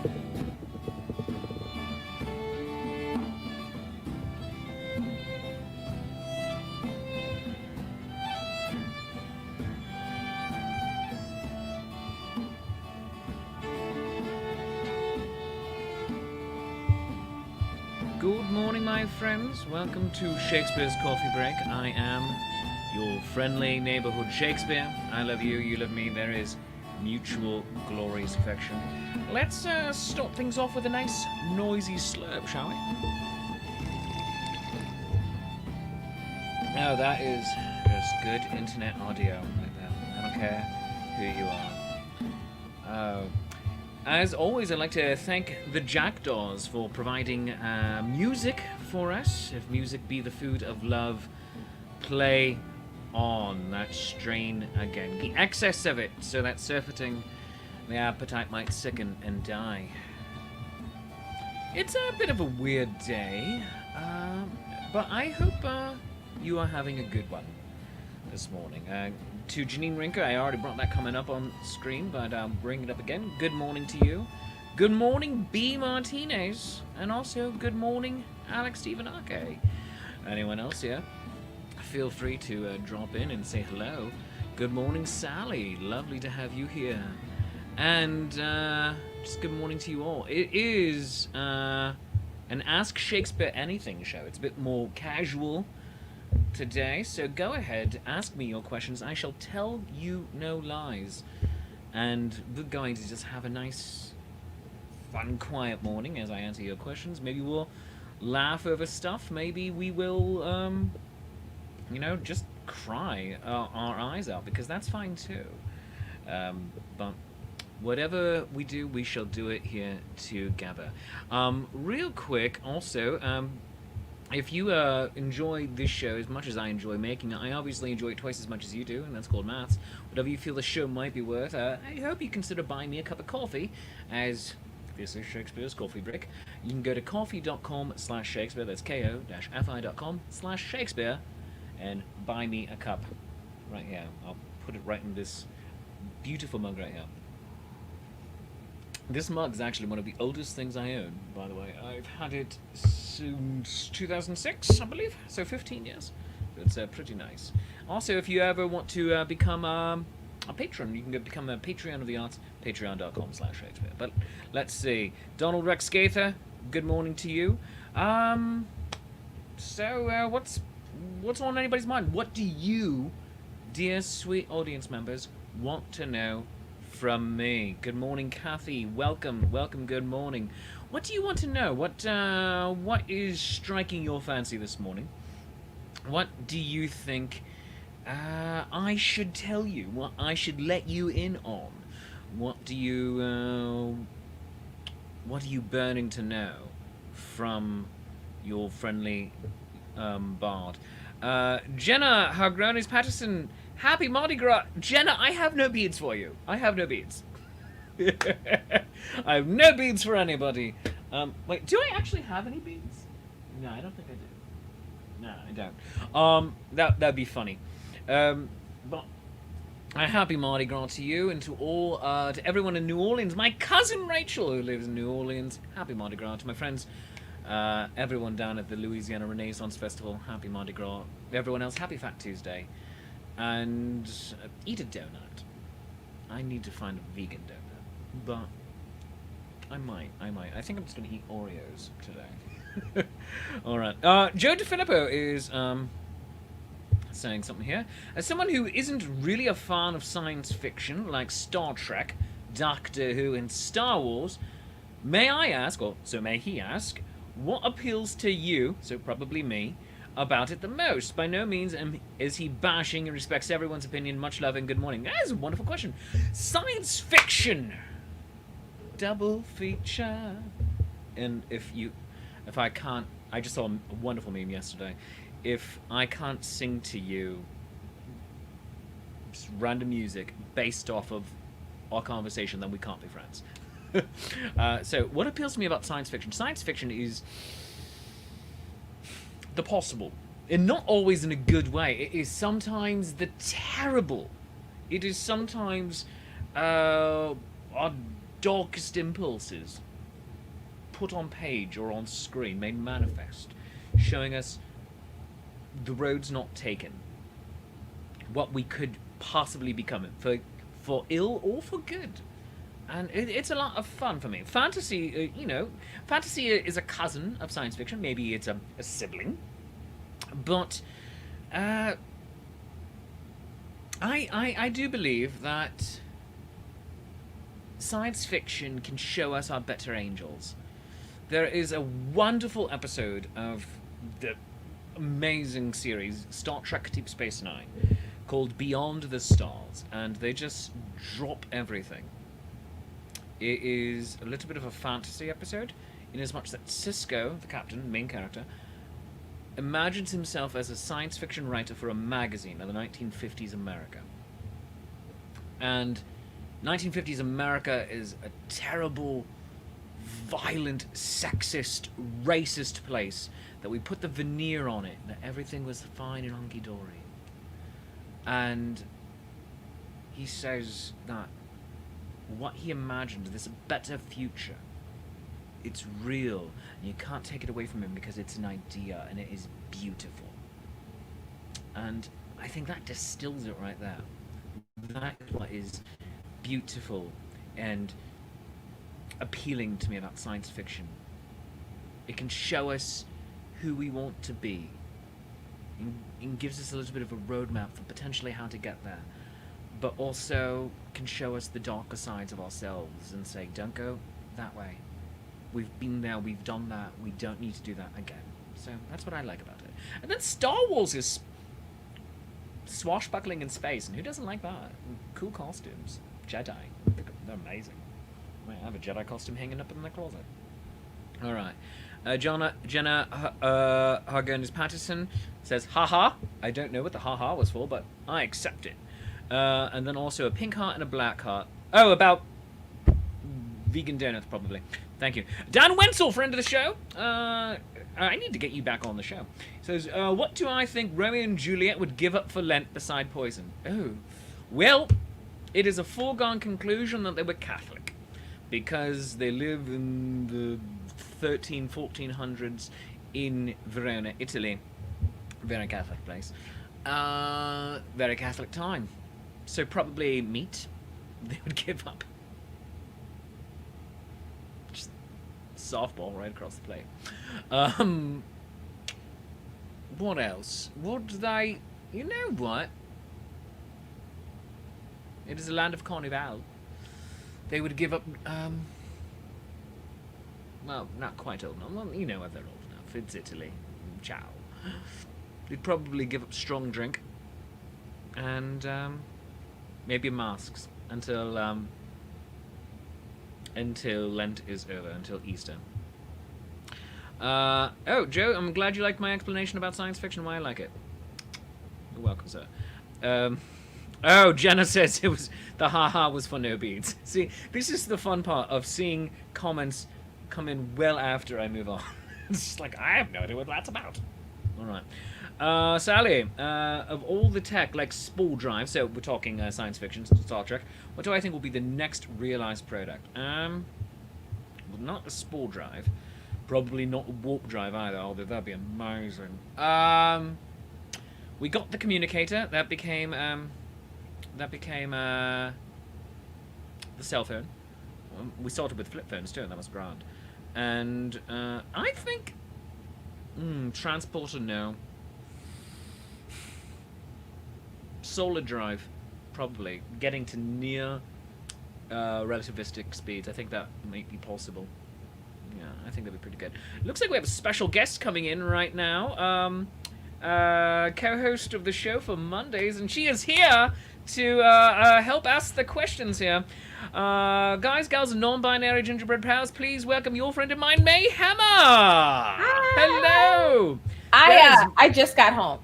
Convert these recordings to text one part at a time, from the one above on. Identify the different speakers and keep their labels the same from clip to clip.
Speaker 1: Good morning, my friends. Welcome to Shakespeare's Coffee Break. I am your friendly neighborhood Shakespeare. I love you, you love me. There is mutual glorious affection. Let's start things off with a nice noisy slurp, shall we? Oh, that is just good internet audio right there. I don't care who you are. As always, I'd like to thank the Jackdaws for providing music for us. If music be the food of love, play on that strain again. The excess of it, so that surfeiting the appetite might sicken and die. It's a bit of a weird day, but I hope you are having a good one this morning. To Janine Rinker, I already brought that comment up on screen, but I'll bring it up again. Good morning to you. Good morning, B. Martinez. And also, good morning, Alex Stevenake. Anyone else here? Feel free to drop in and say hello. Good morning, Sally. Lovely to have you here. And just good morning to you all. It is an Ask Shakespeare Anything show. It's a bit more casual today, so go ahead, ask me your questions. I shall tell you no lies, and we're going to just have a nice, fun, quiet morning as I answer your questions. Maybe we'll laugh over stuff. Maybe we will, just cry our eyes out, because that's fine too. But whatever we do, we shall do it here together. Real quick, also, if you enjoy this show as much as I enjoy making it, I obviously enjoy it twice as much as you do, and that's called maths. Whatever you feel the show might be worth, I hope you consider buying me a cup of coffee, as this is Shakespeare's Coffee Break. You can go to coffee.com/Shakespeare, that's ko-fi.com/Shakespeare, and buy me a cup right here. I'll put it right in this beautiful mug right here. This mug is actually one of the oldest things I own, by the way. I've had it since 2006, I believe, so 15 years. It's pretty nice. Also, if you ever want to become a patron, you can become a Patreon of the Arts, patreon.com/Shakespeare. But let's see. Donald Rex Gaither, good morning to you. So what's on anybody's mind? What do you, dear sweet audience members, want to know from me? Good morning, Kathy. Welcome, good morning. What do you want to know? What is striking your fancy this morning? What do you think I should tell you? What I should let you in on? What are you burning to know from your friendly bard? Jenna Hargronis Patterson, happy Mardi Gras. Jenna, I have no beads for you. I have no beads. I have no beads for anybody. Wait, do I actually have any beads? No, I don't think I do. No, I don't. That'd be funny. But a happy Mardi Gras to you and to all, to everyone in New Orleans. My cousin Rachel, who lives in New Orleans. Happy Mardi Gras to my friends. Everyone down at the Louisiana Renaissance Festival. Happy Mardi Gras. Everyone else, happy Fat Tuesday. And eat a donut. I need to find a vegan donut, but I might. I think I'm just going to eat Oreos today. All right. Joe DeFilippo is saying something here. As someone who isn't really a fan of science fiction, like Star Trek, Doctor Who, and Star Wars, may I ask, or so may he ask, what appeals to you, so probably me, about it the most? By no means is he bashing and respects everyone's opinion. Much love and good morning. That is a wonderful question. Science fiction. Double feature. And if I can't, I just saw a wonderful meme yesterday. If I can't sing to you just random music based off of our conversation, then we can't be friends. So what appeals to me about science fiction? Science fiction is the possible, and not always in a good way. It is sometimes the terrible. It is sometimes our darkest impulses put on page or on screen, made manifest, showing us the roads not taken, what we could possibly become, for ill or for good. And it's a lot of fun for me. Fantasy, fantasy is a cousin of science fiction. Maybe it's a sibling. But I do believe that science fiction can show us our better angels. There is a wonderful episode of the amazing series Star Trek Deep Space Nine called Beyond the Stars, and they just drop everything. It is a little bit of a fantasy episode, in as much that Sisko, the captain, main character, imagines himself as a science fiction writer for a magazine in the 1950s America. And 1950s America is a terrible, violent, sexist, racist place that we put the veneer on it, that everything was fine and hunky-dory. And he says that what he imagined, this better future, it's real, and you can't take it away from him because it's an idea, and it is beautiful. And I think that distills it right there. That is what is beautiful and appealing to me about science fiction. It can show us who we want to be, and gives us a little bit of a roadmap for potentially how to get there, but also can show us the darker sides of ourselves and say, don't go that way. We've been there, we've done that, we don't need to do that again. So that's what I like about it. And then Star Wars is swashbuckling in space, and who doesn't like that? Cool costumes. Jedi. They're amazing. I have a Jedi costume hanging up in the closet. Alright. Jenna Hargonis Patterson says, haha. I don't know what the haha was for, but I accept it. And then also a pink heart and a black heart. Oh, about vegan donuts, probably. Thank you. Dan Wenzel, friend of the show. I need to get you back on the show. Says, what do I think Romeo and Juliet would give up for Lent beside poison? Oh, well, it is a foregone conclusion that they were Catholic, because they live in the 1400s in Verona, Italy. Very Catholic place. Very Catholic time. So probably meat they would give up. Just softball right across the plate. What else? Would they... You know what? It is a land of Carnival. They would give up... well, not quite old enough. Well, you know what, they're old enough. It's Italy. Ciao. They'd probably give up strong drink. And maybe masks until Lent is over, until Easter. Oh, Joe, I'm glad you liked my explanation about science fiction and why I like it. You're welcome, sir. Oh, Jenna says it was the haha was for no beads. See, this is the fun part of seeing comments come in well after I move on. It's just like, I have no idea what that's about. All right. Sally, of all the tech, like spool drive, so we're talking science fiction, Star Trek, what do I think will be the next realized product? Well, not the spool drive. Probably not the warp drive either, although that'd be amazing. We got the communicator. That became the cell phone. We started with flip phones too, and that was grand. And I think transporter, no. Solid drive, probably. Getting to near relativistic speeds. I think that might be possible. Yeah, I think that'd be pretty good. Looks like we have a special guest coming in right now. Co-host of the show for Mondays, and she is here to help ask the questions here. Guys, gals, and non-binary gingerbread pals, please welcome your friend of mine, May Hammer. Hi. Hello.
Speaker 2: I just got home.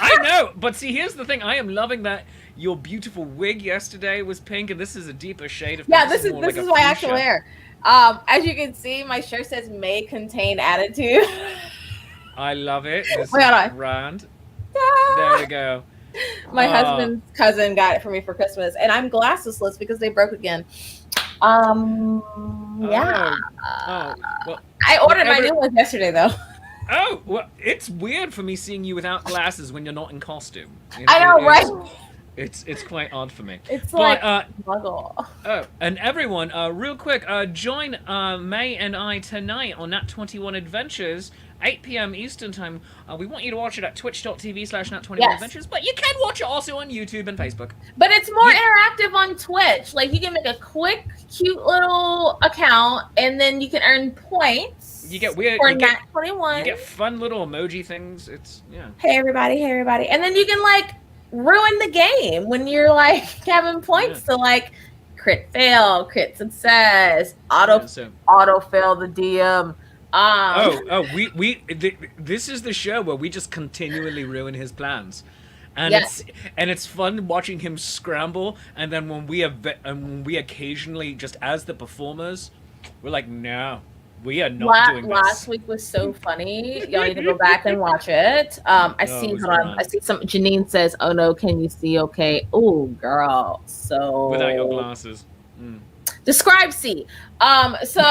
Speaker 1: I know, but see, here's the thing. I am loving that your beautiful wig yesterday was pink, and this is a deeper shade of pink.
Speaker 2: Yeah, this is my actual hair. As you can see, my shirt says "May contain attitude."
Speaker 1: I love it. This
Speaker 2: Wait, hold on.
Speaker 1: Round. There we go.
Speaker 2: My husband's cousin got it for me for Christmas, and I'm glassesless because they broke again. Yeah.
Speaker 1: Oh, well,
Speaker 2: I ordered my
Speaker 1: whatever.
Speaker 2: new ones yesterday, though.
Speaker 1: Oh, well, it's weird for me seeing you without glasses when you're not in costume.
Speaker 2: I know,
Speaker 1: Is,
Speaker 2: right?
Speaker 1: it's quite odd for me.
Speaker 2: It's
Speaker 1: But
Speaker 2: like muggle.
Speaker 1: oh, and everyone, real quick, join May and I tonight on Nat 21 Adventures, 8 p.m. Eastern time. We want you to watch it at twitch.tv/Nat21 Adventures, but you can watch it also on YouTube and Facebook.
Speaker 2: But it's more interactive on Twitch. Like, you can make a quick, cute little account, and then you can earn points.
Speaker 1: You get weird.
Speaker 2: For Nat 21.
Speaker 1: You get fun little emoji things. It's
Speaker 2: Hey everybody, and then you can like ruin the game when you're like having points to like crit fail, crit success, auto fail the DM.
Speaker 1: This is the show where we just continually ruin his plans. And it's fun watching him scramble, and then when we occasionally, just as the performers, we're like, no, we are not doing this.
Speaker 2: Last week was so funny. Y'all need to go back and watch it. I see some. Janine says, "Oh no, can you see? Okay, oh girl." So
Speaker 1: without your glasses.
Speaker 2: Describe C. So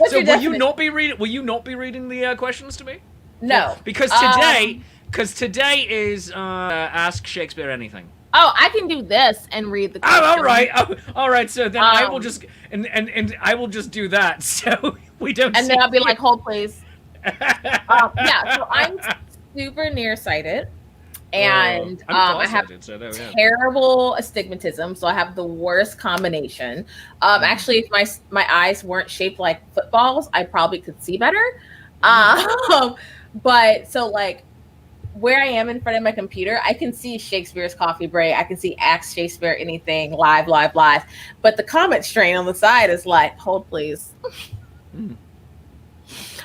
Speaker 1: will you not be reading the questions to me?
Speaker 2: No,
Speaker 1: because today is Ask Shakespeare Anything.
Speaker 2: Oh, I can do this and read the questions.
Speaker 1: All right. So then I will just and I will just do that. So we don't.
Speaker 2: And then I'll be like, hold please. So I'm super nearsighted, and I have terrible astigmatism. So I have the worst combination. Actually, if my eyes weren't shaped like footballs, I probably could see better. But so like, where I am in front of my computer, I can see Shakespeare's Coffee Break. I can see Ask Shakespeare Anything live. But the comment strain on the side is like, hold please.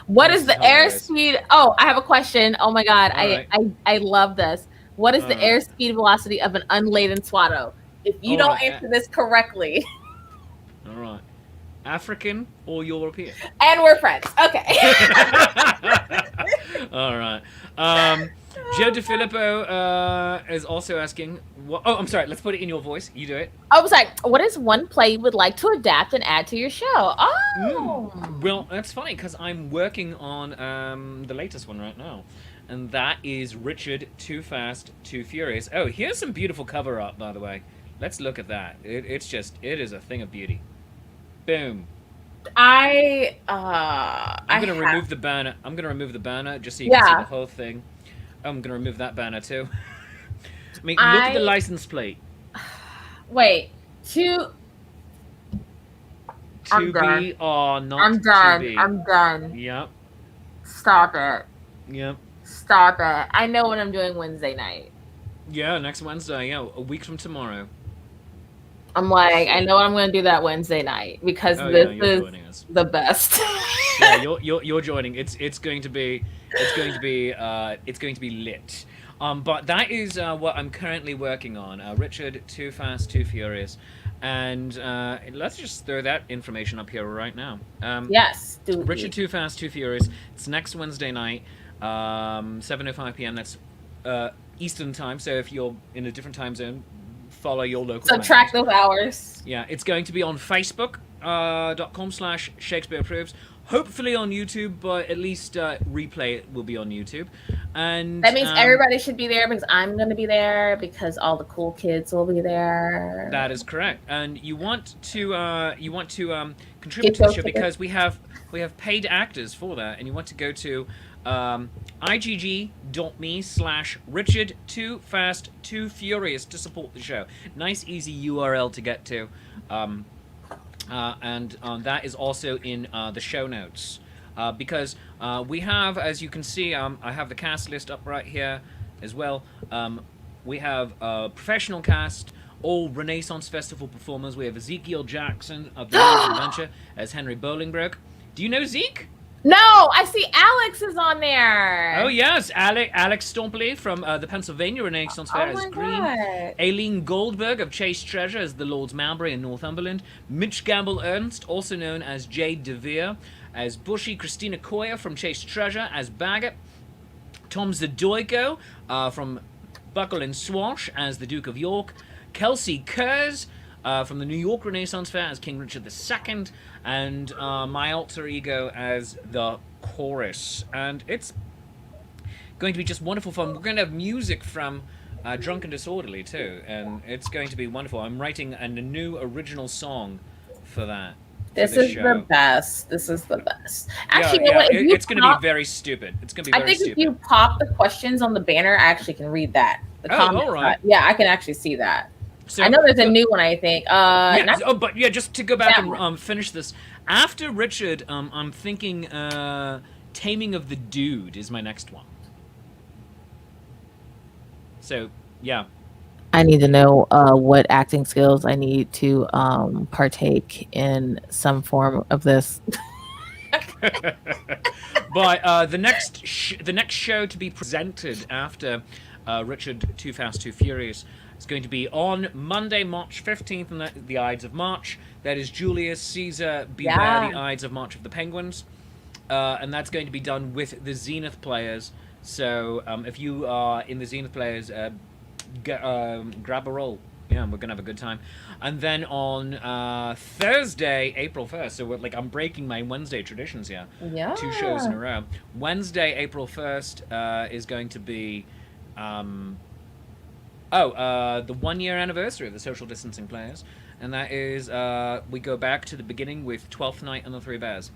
Speaker 2: What is the airspeed? Oh, I have a question. Oh my God. I love this. What is the airspeed velocity of an unladen Swallow? If you don't answer this correctly.
Speaker 1: All right. African or European?
Speaker 2: And we're friends. Okay.
Speaker 1: All right. Joe DeFilippo is also asking. I'm sorry. Let's put it in your voice. You do it.
Speaker 2: I was like, what is one play you would like to adapt and add to your show? Oh.
Speaker 1: Well, that's funny because I'm working on the latest one right now. And that is Richard Too Fast, Too Furious. Oh, here's some beautiful cover art, by the way. Let's look at that. It is a thing of beauty. Boom.
Speaker 2: I'm
Speaker 1: gonna remove the banner. I'm gonna remove the banner just so you can see the whole thing. I'm gonna remove that banner too. I mean, look at the license plate.
Speaker 2: Wait,
Speaker 1: I'm done. Or not
Speaker 2: I'm done.
Speaker 1: To be.
Speaker 2: I'm done.
Speaker 1: Yep.
Speaker 2: Stop it.
Speaker 1: Yep.
Speaker 2: Stop it. I know what I'm doing Wednesday night.
Speaker 1: Yeah, next Wednesday. Yeah, a week from tomorrow.
Speaker 2: I'm like, I know I'm going to do that Wednesday night because this is the best.
Speaker 1: Yeah, you're joining. It's going to be lit. But that is what I'm currently working on. Richard Too Fast, Too Furious, and let's just throw that information up here right now.
Speaker 2: Yes,
Speaker 1: Richard Too Fast, Too Furious. It's next Wednesday night, 7:05 p.m. That's Eastern time. So if you're in a different time zone, follow your local.
Speaker 2: Subtract those hours.
Speaker 1: Yeah, it's going to be on Facebook.com/Shakespeare Approves. Hopefully on YouTube, but at least replay it will be on YouTube. And
Speaker 2: that means everybody should be there because I'm going to be there because all the cool kids will be there.
Speaker 1: That is correct. And you want to contribute to the show because we have paid actors for that, and you want to go to igg.me/Richard Too Fast Too Furious to support the show. Nice easy URL to get to. And that is also in the show notes because we have, as you can see, I have the cast list up right here as well. We have a professional cast, all Renaissance Festival performers. We have Ezekiel Jackson of The World's Adventure as Henry Bolingbroke. Do you know Zeke?
Speaker 2: No, I see Alex is on there.
Speaker 1: Oh yes, Alex Stompley from the Pennsylvania Renaissance Fair as Green. Aileen Goldberg of Chase Treasure as the Lord's Mowbray in Northumberland. Mitch Gamble Ernst, also known as Jade DeVere, as Bushy. Christina Coyer from Chase Treasure as Baggett. Tom Zadoyko from Buckle and Swash as the Duke of York. Kelsey Kurz from the New York Renaissance Fair as King Richard II, and my alter ego as the Chorus. And it's going to be just wonderful fun. We're going to have music from Drunk and Disorderly too, and it's going to be wonderful. I'm writing a new original song for that.
Speaker 2: This is the best. This is the best. Actually,
Speaker 1: yeah, it's going to be very stupid. It's going to be very stupid. I think
Speaker 2: if you pop the questions on the banner, I actually can read that. The comments.
Speaker 1: All right.
Speaker 2: Yeah, I can actually see that. So, I know there's a new one, I think.
Speaker 1: Just to go back and finish this. After Richard, I'm thinking Taming of the Dude is my next one. So, yeah.
Speaker 3: I need to know what acting skills I need to partake in some form of this.
Speaker 1: But the next show to be presented after Richard Too Fast, Too Furious is going to be on Monday, March 15th, in the Ides of March. That is Julius Caesar, Beware the Ides of March of the Penguins. And that's going to be done with the Zenith players. So if you are in the Zenith players, grab a roll. Yeah, we're gonna have a good time. And then on Thursday, April 1st, so I'm breaking my Wednesday traditions here.
Speaker 2: Yeah.
Speaker 1: 2 shows in a row. Wednesday, April 1st is going to be the 1-year anniversary of the Social Distancing Players, and that is we go back to the beginning with Twelfth Night and the Three Bears.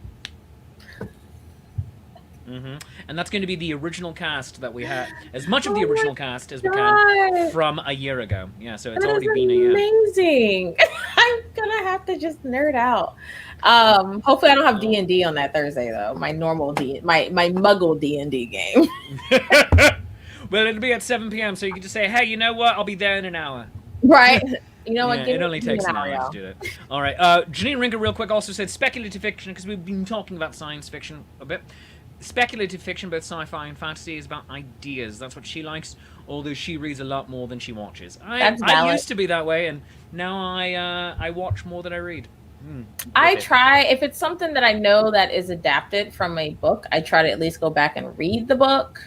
Speaker 1: And that's going to be the original cast that we had, as much of the original cast as we can from a year ago. Yeah, so it's already been a year.
Speaker 2: Amazing. I'm gonna have to just nerd out. Hopefully I don't have D&D on that Thursday though. My normal my Muggle D&D game.
Speaker 1: Well, it'll be at 7 p.m. so you can just say, hey, you know what? I'll be there in an hour.
Speaker 2: Right. You know what?
Speaker 1: Yeah, it only takes an hour to do that. All right. Janine Rinker, real quick, also said speculative fiction, because we've been talking about science fiction a bit. Speculative fiction, both sci-fi and fantasy, is about ideas. That's what she likes, although she reads a lot more than she watches. I used to be that way, and now I watch more than I read.
Speaker 2: I try, if it's something that I know that is adapted from a book, I try to at least go back and read the book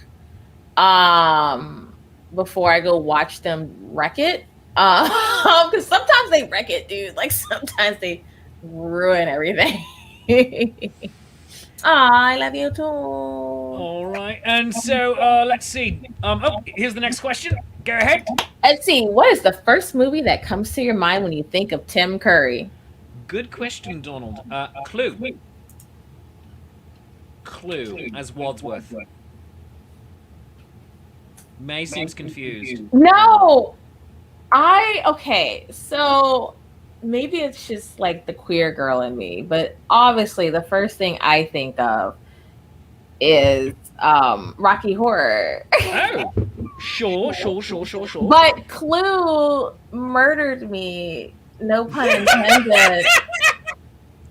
Speaker 2: before I go watch them wreck it. Because sometimes they wreck it, dude. Like, sometimes they ruin everything. I love you too.
Speaker 1: All right, and so let's see. Here's the next question. Go ahead.
Speaker 2: Let's see. What is the first movie that comes to your mind when you think of Tim Curry?
Speaker 1: Good question, Donald. Clue. Clue as Wadsworth. May seems confused.
Speaker 2: No, okay. So maybe it's just like the queer girl in me, but obviously the first thing I think of is Rocky Horror.
Speaker 1: Oh, sure.
Speaker 2: But Clue murdered me. No pun intended.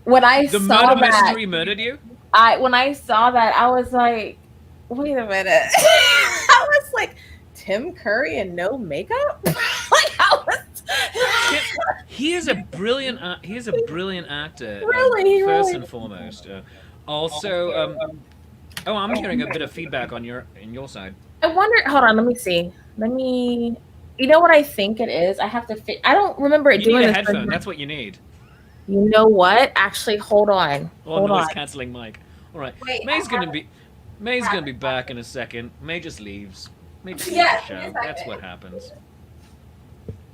Speaker 2: When I saw that, the murder
Speaker 1: mystery murdered you.
Speaker 2: When I saw that, I was like, wait a minute. I was like, Tim Curry and no makeup? Like, I was.
Speaker 1: He is a brilliant actor.
Speaker 2: Really,
Speaker 1: first and foremost. Also, I'm hearing a bit of feedback on your side.
Speaker 2: I wonder. Hold on, let me see. You know what I think it is? I have to fit. I don't remember it doing
Speaker 1: need a
Speaker 2: this.
Speaker 1: Headphone. That's what you need.
Speaker 2: You know what? Actually, hold on.
Speaker 1: Noise canceling mic. All right. Wait, May's gonna be back in a second. May just leaves. May just leaves the show. That's what happens.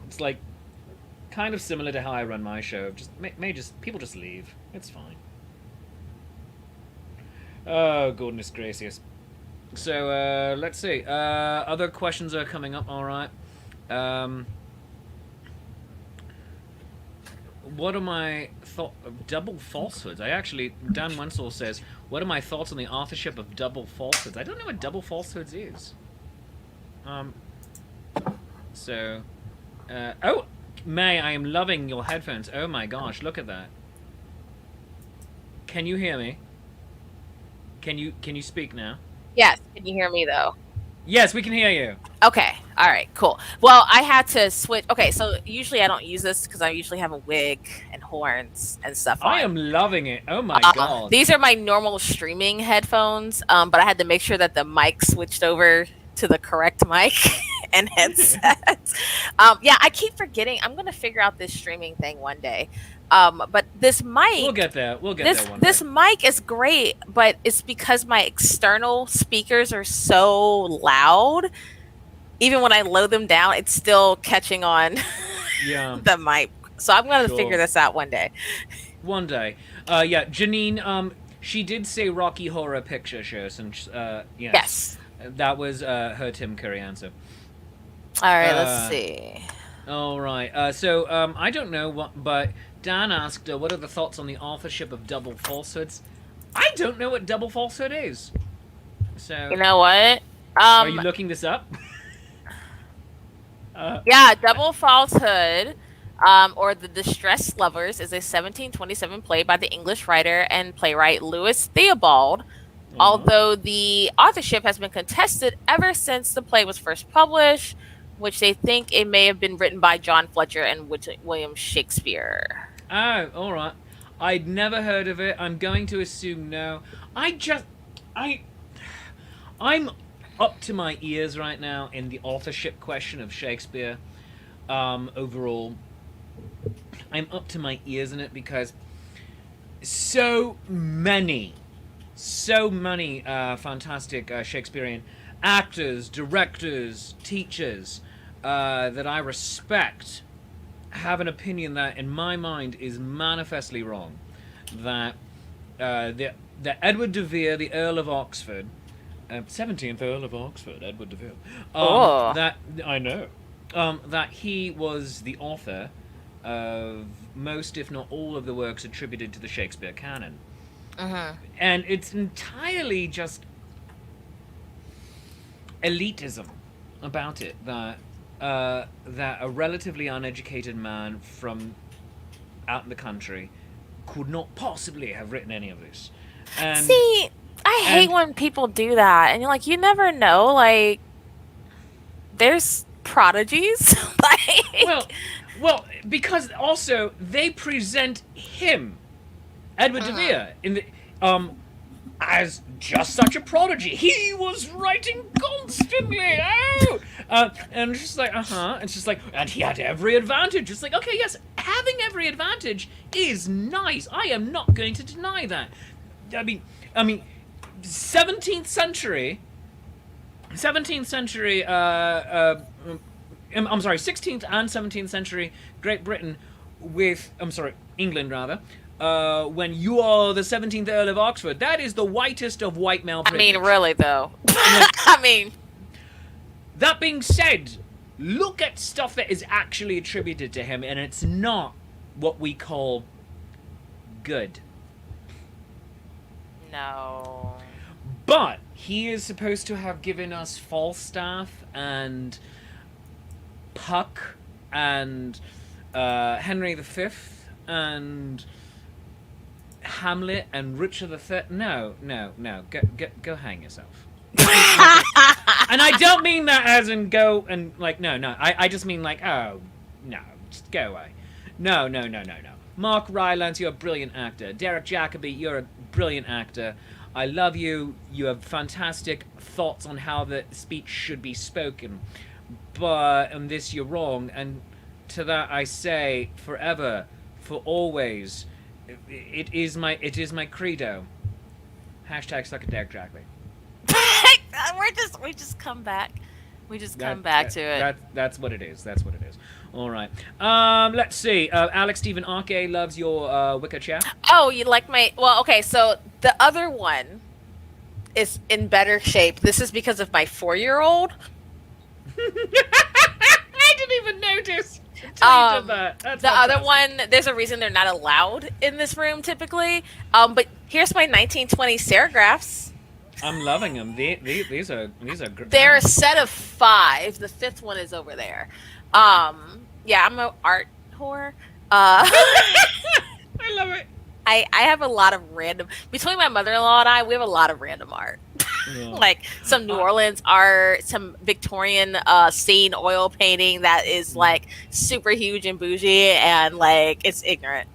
Speaker 1: It's like kind of similar to how I run my show. People just leave. It's fine. Oh, goodness gracious. So let's see. Other questions are coming up. All right. What are my thoughts of double falsehoods? Dan Wenzel says, what are my thoughts on the authorship of double falsehoods? I don't know what double falsehoods is. May, I am loving your headphones. Oh my gosh, look at that. Can you hear me? Can you speak now?
Speaker 3: Yes. Can you hear me though?
Speaker 1: Yes, we can hear you.
Speaker 3: Okay. All right, cool. Well, I had to switch. Okay, so usually I don't use this because I usually have a wig and horns and stuff on.
Speaker 1: I am loving it. Oh my god.
Speaker 3: These are my normal streaming headphones, but I had to make sure that the mic switched over to the correct mic. and headsets. Yeah, I keep forgetting. I'm gonna figure out this streaming thing one day. But this mic,
Speaker 1: we'll get there. We'll get there one day.
Speaker 3: This mic is great, but it's because my external speakers are so loud. Even when I load them down, it's still catching on the mic. So I'm gonna figure this out one day.
Speaker 1: One day. Yeah, Janine, she did say Rocky Horror Picture Show, since, yes. That was her Tim Curry answer.
Speaker 3: All right, let's see.
Speaker 1: All right. So, I don't know what, but Dan asked, what are the thoughts on the authorship of Double Falsehoods? I don't know what Double Falsehood is. So,
Speaker 3: you know what?
Speaker 1: Are you looking this up?
Speaker 3: Yeah, Double Falsehood, or The Distressed Lovers, is a 1727 play by the English writer and playwright Louis Theobald. Although the authorship has been contested ever since the play was first published, which they think it may have been written by John Fletcher and William Shakespeare.
Speaker 1: Oh, all right. I'd never heard of it. I'm going to assume no. I'm up to my ears right now in the authorship question of Shakespeare. Overall, I'm up to my ears in it because so many fantastic Shakespearean actors, directors, teachers that I respect have an opinion that, in my mind, is manifestly wrong. That Edward de Vere, the Earl of Oxford, 17th Earl of Oxford, Edward de Vere. That I know. That he was the author of most, if not all, of the works attributed to the Shakespeare canon. And it's entirely just elitism about it, that a relatively uneducated man from out in the country could not possibly have written any of this. And,
Speaker 3: see, I hate when people do that, and you're like, you never know, like, there's prodigies.
Speaker 1: well, because also they present him, Edward de Vere, in the as just such a prodigy. He was writing constantly. And it's just like, It's just like, and he had every advantage. It's like, okay, yes, having every advantage is nice. I am not going to deny that. I mean, 17th century. I'm sorry, 16th and 17th century Great Britain England rather. When you are the 17th Earl of Oxford, that is the whitest of white male privilege.
Speaker 3: I mean, really, though.
Speaker 1: That being said, look at stuff that is actually attributed to him, and it's not what we call good.
Speaker 3: No.
Speaker 1: But he is supposed to have given us Falstaff and Puck and Henry V and Hamlet and Richard III. No. Go hang yourself. And I don't mean that as in go and like, no. I just mean like, oh, no, just go away. No. Mark Rylance, you're a brilliant actor. Derek Jacobi, you're a brilliant actor. I love you. You have fantastic thoughts on how the speech should be spoken. But on this, you're wrong. And to that, I say, forever, for always, it is my credo. # suck a Derek Jacobi.
Speaker 3: We just come back. We just come back to it.
Speaker 1: That's what it is. All right. Let's see. Alex Stephen Arke loves your wicker chair.
Speaker 3: Oh, you like my... Well, okay, so the other one is in better shape. This is because of my 4-year-old.
Speaker 1: I didn't even notice. The
Speaker 3: other one, there's a reason they're not allowed in this room typically. But here's my 1920 serigraphs.
Speaker 1: I'm loving them. These are great.
Speaker 3: They're a set of 5. The 5th one is over there. Yeah, I'm an art whore.
Speaker 1: I love it.
Speaker 3: I have a lot of random, between my mother-in-law and I, we have a lot of random art. Yeah. Like some New Orleans art, some Victorian scene oil painting that is like super huge and bougie and like it's ignorant.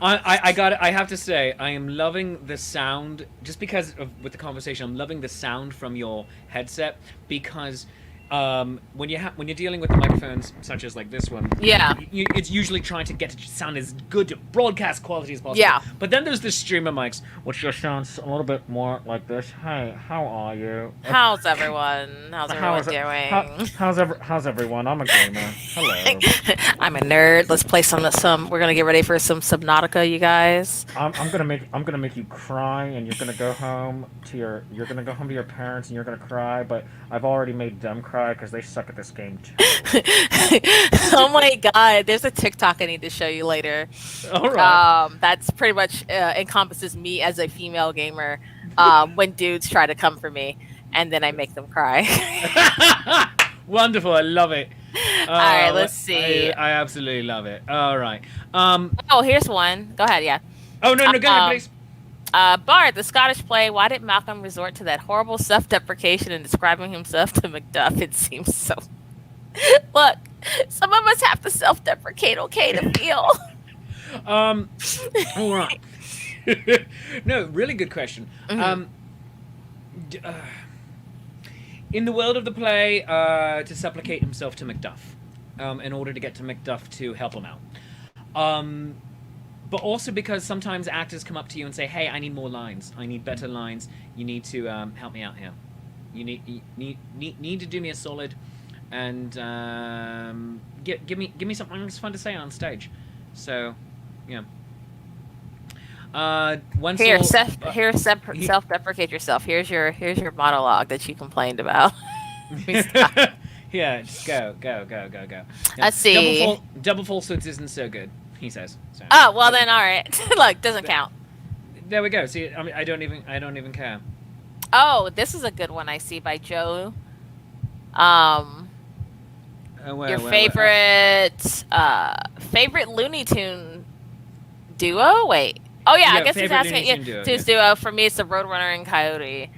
Speaker 1: I have to say, I am loving the sound, just because with the conversation, I'm loving the sound from your headset, because when you're dealing with the microphones such as like this one,
Speaker 3: Yeah.
Speaker 1: It's usually trying to get it to sound as good broadcast quality as possible.
Speaker 3: Yeah.
Speaker 1: But then there's the streamer mics, which just sounds a little bit more like this. Hey, how are you?
Speaker 3: How's everyone? How's everyone doing?
Speaker 1: How's everyone? I'm a gamer. Hello.
Speaker 3: I'm a nerd. Let's play some. We're gonna get ready for some Subnautica, you guys.
Speaker 1: I'm gonna make you cry, and you're gonna go home to your parents, and you're gonna cry. But I've already made them cry because they suck at this game too.
Speaker 3: Oh my god, there's a TikTok I need to show you later.
Speaker 1: All right.
Speaker 3: That's pretty much encompasses me as a female gamer. When dudes try to come for me, and then I make them cry.
Speaker 1: Wonderful, I love it.
Speaker 3: All right, let's see.
Speaker 1: I absolutely love it. All right.
Speaker 3: Oh, here's one. Go ahead, yeah.
Speaker 1: Oh no, go ahead, please.
Speaker 3: Bard, the Scottish play. Why did Malcolm resort to that horrible self-deprecation in describing himself to Macduff? It seems so. Look, some of us have to self-deprecate, okay, to feel.
Speaker 1: All right. No, really good question.
Speaker 3: Mm-hmm.
Speaker 1: In the world of the play, to supplicate himself to Macduff, in order to get to Macduff to help him out. But also because sometimes actors come up to you and say, "Hey, I need more lines. I need better lines. You need to help me out here. You need to do me a solid, and give me something that's fun to say on stage." So, yeah.
Speaker 3: Self-deprecate yourself. Here's your monologue that you complained about.
Speaker 1: Yeah, just go. Yeah.
Speaker 3: Let's see.
Speaker 1: Double falsehoods isn't so good, he says. So.
Speaker 3: Oh well, then all right. Look, doesn't count.
Speaker 1: There we go. See, I mean, I don't even care.
Speaker 3: Oh, this is a good one I see by Joe. Your favorite Looney Tune duo? Wait. Oh yeah, I guess he's asking. Duo. For me, it's the Roadrunner and Coyote.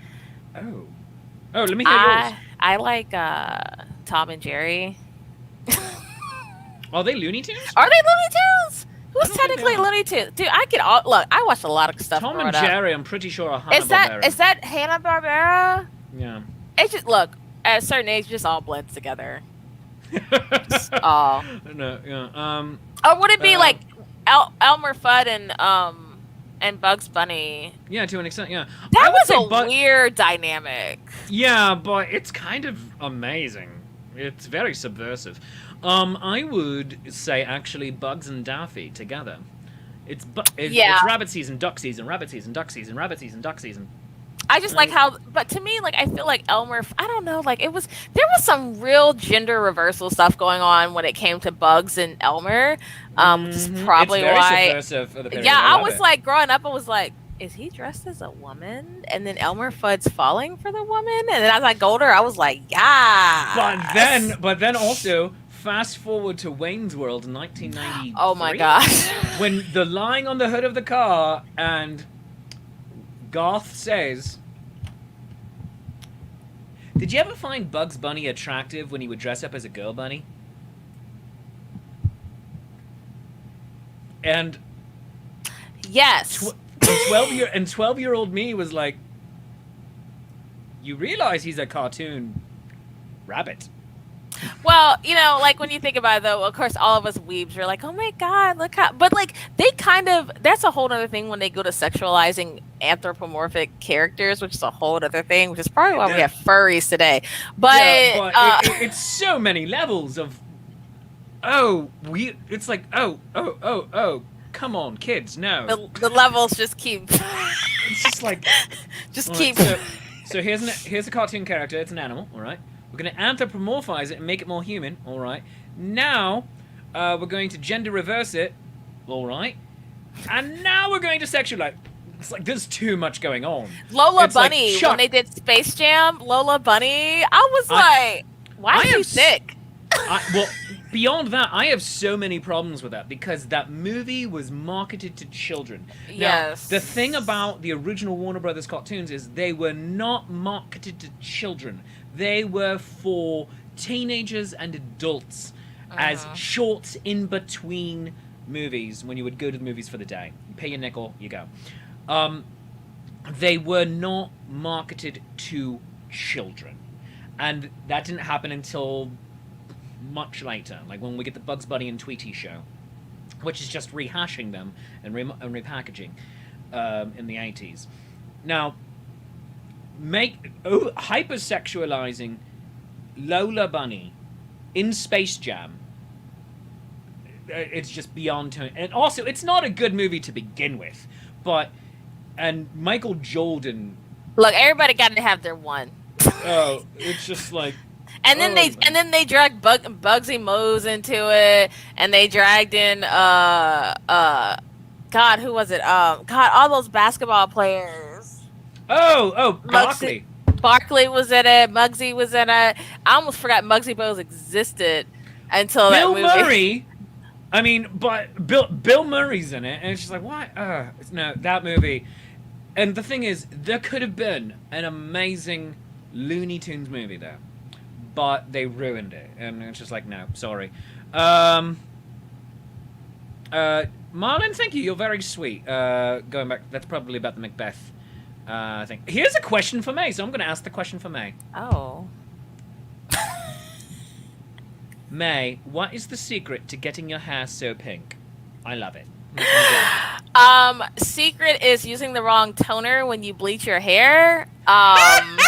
Speaker 1: Oh, let me hear yours.
Speaker 3: I like Tom and Jerry.
Speaker 1: Are they Looney Tunes?
Speaker 3: Are they Looney Tunes? Who's technically Looney Tunes? Dude, I watched a lot of stuff.
Speaker 1: Tom and Jerry, I'm pretty sure are Hanna-Barbera.
Speaker 3: Is that Hanna-Barbera?
Speaker 1: Yeah.
Speaker 3: It's just at a certain age, it just all blends together.
Speaker 1: No, yeah.
Speaker 3: Or would it be like Elmer Fudd and Bugs Bunny?
Speaker 1: Yeah, to an extent, yeah.
Speaker 3: That was a weird dynamic.
Speaker 1: Yeah, but it's kind of amazing. It's very subversive. I would say actually Bugs and Daffy together. It's rabbit season, duck season, rabbit season, duck season, rabbit season, duck season.
Speaker 3: I just like how, but to me, like, I feel like Elmer, I don't know, like, there was some real gender reversal stuff going on when it came to Bugs and Elmer, which is probably why. I was like, growing up, I was like, is he dressed as a woman? And then Elmer Fudd's falling for the woman? And then as I got older, I was like, yeah.
Speaker 1: But then also, fast forward to Wayne's World in 1993.
Speaker 3: Oh my gosh.
Speaker 1: When they're lying on the hood of the car and Garth says, "Did you ever find Bugs Bunny attractive when he would dress up as a girl bunny?" And
Speaker 3: yes.
Speaker 1: 12-year-old me was like, "You realize he's a cartoon rabbit."
Speaker 3: Well, like when you think about it, though, of course, all of us weebs are like, "Oh my god, look how!" But like, they kind of, that's a whole other thing when they go to sexualizing anthropomorphic characters, which is a whole other thing, which is probably why we have furries today. But
Speaker 1: it's so many levels of, it's like, come on, kids, no.
Speaker 3: The levels just keep.
Speaker 1: It's just like,
Speaker 3: keep.
Speaker 1: So here's a cartoon character. It's an animal, all right. We're going to anthropomorphize it and make it more human, all right. Now, we're going to gender reverse it, all right. And now we're going to sexualize. It's like there's too much going on.
Speaker 3: Lola Bunny, when they did Space Jam, Lola Bunny, I was like, why is she sick?
Speaker 1: Well, beyond that, I have so many problems with that because that movie was marketed to children.
Speaker 3: Yes.
Speaker 1: Now, the thing about the original Warner Brothers cartoons is they were not marketed to children. They were for teenagers and adults as shorts in between movies when you would go to the movies for the day. You pay your nickel, you go. They were not marketed to children. And that didn't happen until much later, like when we get the Bugs Bunny and Tweety show, which is just rehashing them and repackaging in the 80s. Now, hypersexualizing Lola Bunny in Space Jam, it's just beyond tone. And also, it's not a good movie to begin with, and Michael Jordan.
Speaker 3: Look, everybody got to have their one.
Speaker 1: Oh, it's just like.
Speaker 3: And then they dragged Bugsy Moles into it, and they dragged in God, who was it? God, all those basketball players.
Speaker 1: Barkley.
Speaker 3: Barkley was in it. Muggsy was in it. I almost forgot Muggsy Bogues existed until
Speaker 1: Bill
Speaker 3: that movie.
Speaker 1: Murray. I mean, but Bill Murray's in it, and it's just like, what? No, that movie. And the thing is, there could have been an amazing Looney Tunes movie there, but they ruined it, and it's just like, no, sorry. Marlon, thank you. You're very sweet. Going back, that's probably about the Macbeth thing. Here's a question for May, so I'm going to ask the question for May.
Speaker 3: Oh.
Speaker 1: May, what is the secret to getting your hair so pink? I love it.
Speaker 3: Secret is using the wrong toner when you bleach your hair.
Speaker 1: Love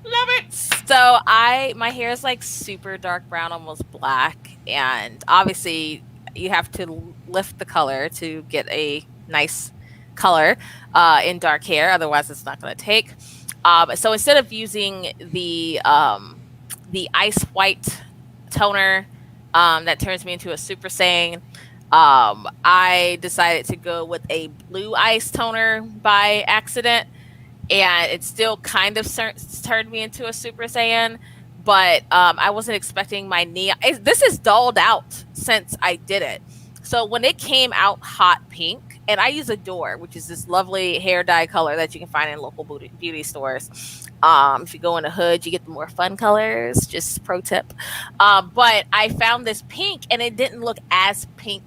Speaker 1: it.
Speaker 3: So my hair is like super dark brown, almost black, and obviously you have to lift the color to get a nice color in dark hair. Otherwise, it's not going to take. So instead of using the ice white toner that turns me into a Super Saiyan, I decided to go with a blue ice toner by accident, and it still kind of turned me into a Super Saiyan, but I wasn't expecting my this is dulled out since I did it. So when it came out hot pink, and I use Adore, which is this lovely hair dye color that you can find in local beauty stores. If you go in the hood, you get the more fun colors. Just pro tip. But I found this pink, and it didn't look as pink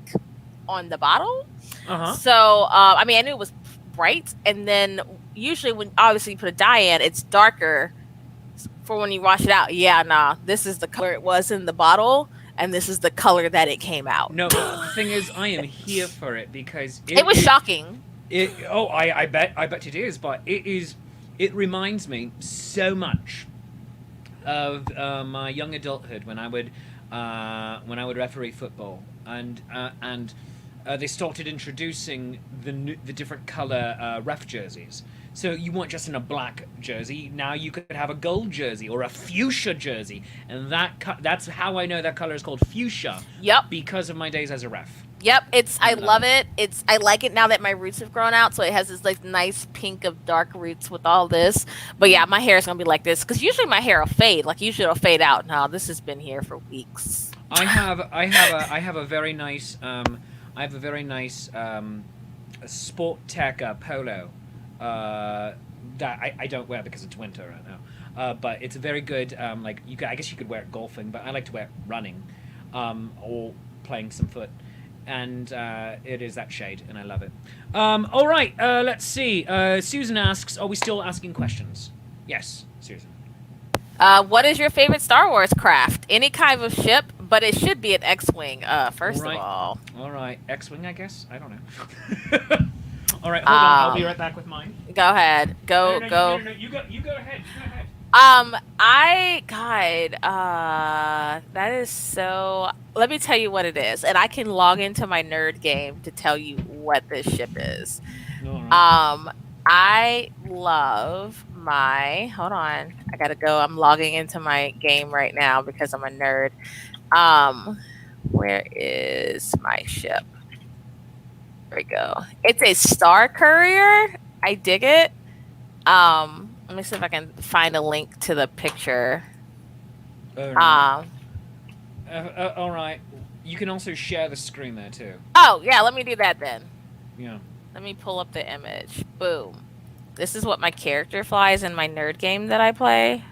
Speaker 3: on the bottle.
Speaker 1: Uh-huh.
Speaker 3: So I mean, I knew it was bright, and then usually when obviously you put a dye in, it's darker for when you wash it out. Yeah, nah, this is the color it was in the bottle, and this is the color that it came out.
Speaker 1: No, the thing is, I am here for it because
Speaker 3: it was shocking.
Speaker 1: I bet it is, but it is. It reminds me so much of my young adulthood when I would referee football, and they started introducing the different color ref jerseys. So you weren't just in a black jersey. Now you could have a gold jersey or a fuchsia jersey, and that's how I know that color is called fuchsia.
Speaker 3: Yep.
Speaker 1: Because of my days as a ref.
Speaker 3: Yep. I love it. I like it now that my roots have grown out, so it has this like nice pink of dark roots with all this. But yeah, my hair is gonna be like this because usually my hair will fade. Like usually it'll fade out. Now this has been here for weeks.
Speaker 1: I have a very nice Sport Tech polo that I don't wear because it's winter right now. But it's a very good I guess you could wear it golfing, but I like to wear it running or playing some foot. And it is that shade, and I love it. All right, let's see. Susan asks, are we still asking questions? Yes, Susan.
Speaker 3: What is your favorite Star Wars craft? Any kind of ship, but it should be an X-Wing, first of all.
Speaker 1: All right, X-Wing, I guess? I don't know. All right, hold on. I'll be right back with mine.
Speaker 3: Go ahead. Go.
Speaker 1: No, you go ahead.
Speaker 3: That is so... Let me tell you what it is, and I can log into my nerd game to tell you what this ship is.
Speaker 1: All right.
Speaker 3: I love my... Hold on. I gotta go. I'm logging into my game right now because I'm a nerd. Where is my ship? There we go. It's a Star Courier. I dig it. Let me see if I can find a link to the picture.
Speaker 1: All right. You can also share the screen there too.
Speaker 3: Oh, yeah. Let me do that then.
Speaker 1: Yeah.
Speaker 3: Let me pull up the image. Boom. This is what my character flies in my nerd game that I play.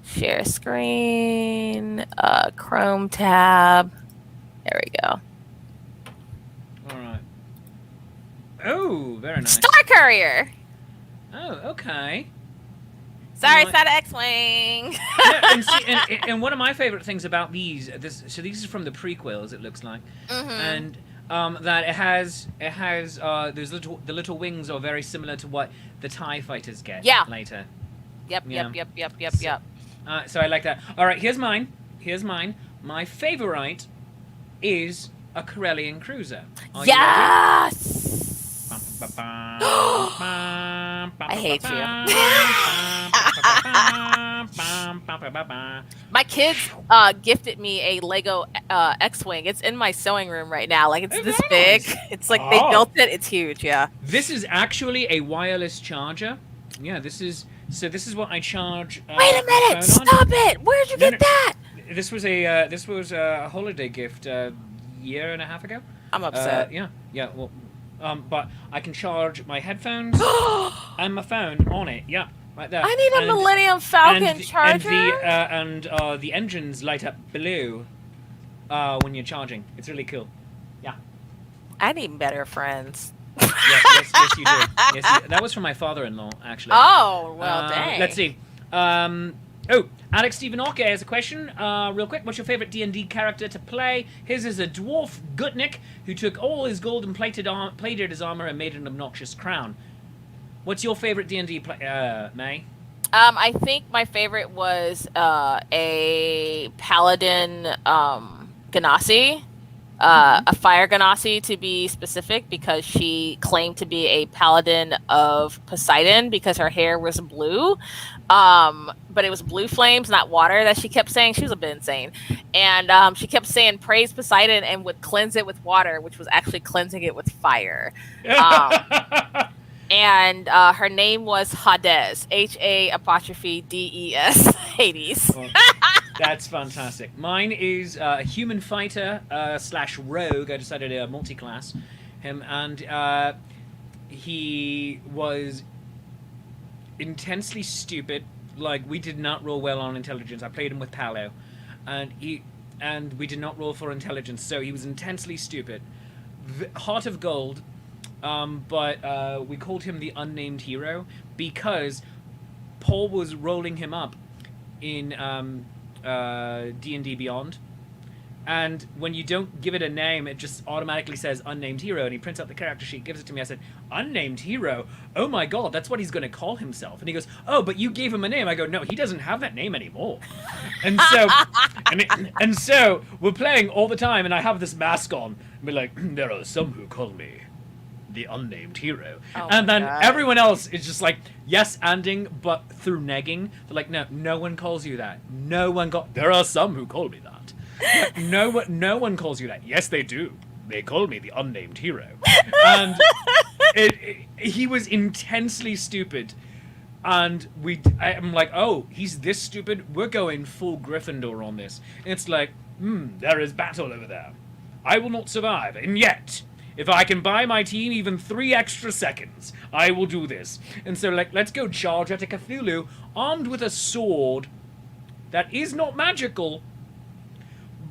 Speaker 3: Share screen. Chrome tab. There we go.
Speaker 1: All right. Oh, very nice.
Speaker 3: Star Courier.
Speaker 1: Oh, okay.
Speaker 3: Sorry, it's not an X-wing.
Speaker 1: And one of my favorite things about these is from the prequels, it looks like, and that it has those little wings are very similar to what the TIE fighters get later.
Speaker 3: Yep.
Speaker 1: So I like that. All right, here's mine. My favorite is a Corellian cruiser.
Speaker 3: Yes. I hate you. My kids gifted me a Lego X-Wing. It's in my sewing room right now. Like, it's this big. It's like they built it. It's huge, yeah.
Speaker 1: This is actually a wireless charger. Yeah, this is what I charge.
Speaker 3: Wait a minute! Stop it! Where'd you get that?
Speaker 1: This was a holiday gift a year and a half ago.
Speaker 3: I'm upset.
Speaker 1: Yeah. Well, but I can charge my headphones and my phone on it. Yeah, right there.
Speaker 3: I need a Millennium Falcon charger.
Speaker 1: And the engines light up blue when you're charging. It's really cool. Yeah.
Speaker 3: I need better friends.
Speaker 1: Yes, you do. Yes, that was from my father-in-law, actually.
Speaker 3: Oh, well, dang.
Speaker 1: Let's see. Alex Stephen Orke has a question, real quick. What's your favorite D&D character to play? His is a dwarf Gutnik who took all his gold and plated his armor and made an obnoxious crown. What's your favorite D&D May?
Speaker 3: I think my favorite was a paladin Ganassi. A fire Ganassi, to be specific, because she claimed to be a paladin of Poseidon because her hair was blue. But it was blue flames, not water, that she kept saying. She was a bit insane. And she kept saying, praise Poseidon, and would cleanse it with water, which was actually cleansing it with fire. And her name was Hades, H-A-apostrophe-D-E-S, Hades.
Speaker 1: Well, that's fantastic. Mine is a human fighter / rogue. I decided to multi-class him, and he was intensely stupid. Like, we did not roll well on intelligence. I played him with Palo, and we did not roll for intelligence, so he was intensely stupid. Heart of gold. But we called him the unnamed hero because Paul was rolling him up in D&D Beyond, and when you don't give it a name, it just automatically says unnamed hero, and he prints out the character sheet, gives it to me. I said, unnamed hero? Oh my god, that's what he's going to call himself. And he goes, oh, but you gave him a name. I go, no, he doesn't have that name anymore. And so and so we're playing all the time, and I have this mask on, and we're like, there are some who call me the unnamed hero. And then everyone else is just like yes-anding, but through negging. They're like, no one calls you that. There are some who call me that. No one calls you that. Yes, they do. They call me the unnamed hero. And he was intensely stupid. And I'm like, oh, he's this stupid? We're going full Gryffindor on this. And it's like, there is battle over there. I will not survive. And yet, if I can buy my team even 3 extra seconds, I will do this. And so, like, let's go charge at a Cthulhu armed with a sword that is not magical,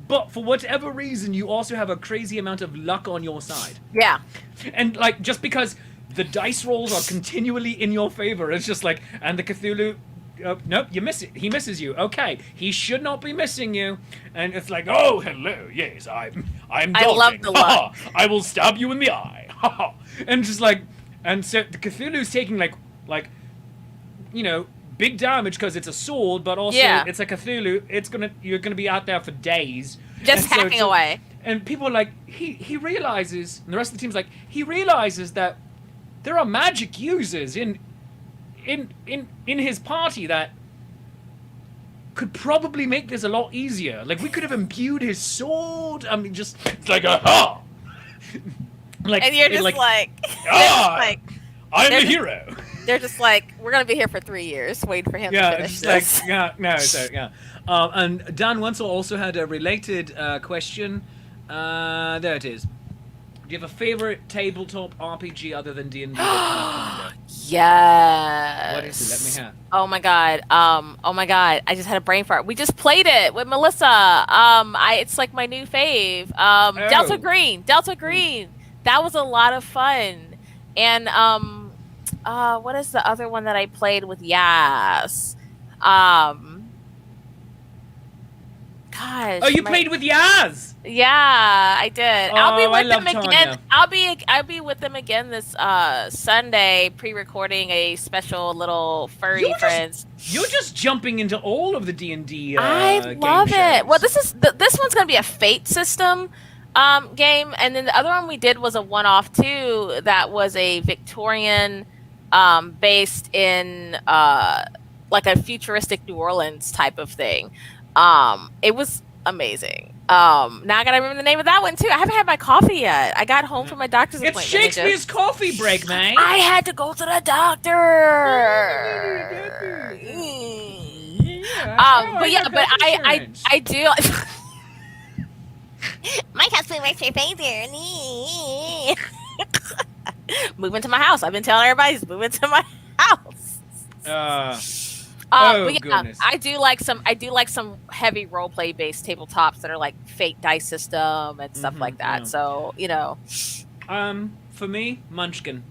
Speaker 1: but for whatever reason, you also have a crazy amount of luck on your side.
Speaker 3: Yeah.
Speaker 1: And, like, just because the dice rolls are continually in your favor, it's just like, and the Cthulhu... nope, you miss it. He misses you. Okay, he should not be missing you. And it's like, oh, hello, yes, I'm dodging.
Speaker 3: I love the luck.
Speaker 1: I will stab you in the eye. And just like, and so the Cthulhu's taking like, you know, big damage because it's a sword, but also it's a Cthulhu. You're gonna be out there for days,
Speaker 3: just hacking away.
Speaker 1: And people are like, he realizes, and the rest of the team's like, he realizes that there are magic users in his party that could probably make this a lot easier. Like, we could have imbued his sword. I mean, just, it's like, aha! Like,
Speaker 3: and you're just like
Speaker 1: I'm the hero.
Speaker 3: They're just like, we're going to be here for 3 years waiting for him to finish this.
Speaker 1: And Dan Wenzel also had a related question. There it is. Do you have a favorite tabletop RPG other than D&D?
Speaker 3: Yes.
Speaker 1: What is it? Let me hear.
Speaker 3: Oh my god. I just had a brain fart. We just played it with Melissa. It's like my new fave. Delta Green. That was a lot of fun. And what is the other one that I played with Yas? Um, Gosh.
Speaker 1: Oh, you played with Yaz.
Speaker 3: Yeah, I did.
Speaker 1: Oh,
Speaker 3: I'll be
Speaker 1: I
Speaker 3: with
Speaker 1: love
Speaker 3: them again.
Speaker 1: Tanya.
Speaker 3: I'll be with them again this Sunday, pre-recording a special little furry friends.
Speaker 1: You're just jumping into all of the D&D
Speaker 3: I
Speaker 1: game
Speaker 3: love it.
Speaker 1: shows.
Speaker 3: Well, this one's going to be a Fate system game, and then the other one we did was a one-off too. That was a Victorian based in like a futuristic New Orleans type of thing. It was amazing. Now I gotta remember the name of that one too. I haven't had my coffee yet. I got home from my doctor's appointment.
Speaker 1: It's Shakespeare's coffee break, man.
Speaker 3: I had to go to the doctor. But I do. My husband works for Phaser. Move into my house. I've been telling everybody to move into my house. But yeah, goodness. I do like some heavy role play based tabletops that are like Fate dice system and stuff like that. Yeah. So, you know.
Speaker 1: For me, Munchkin.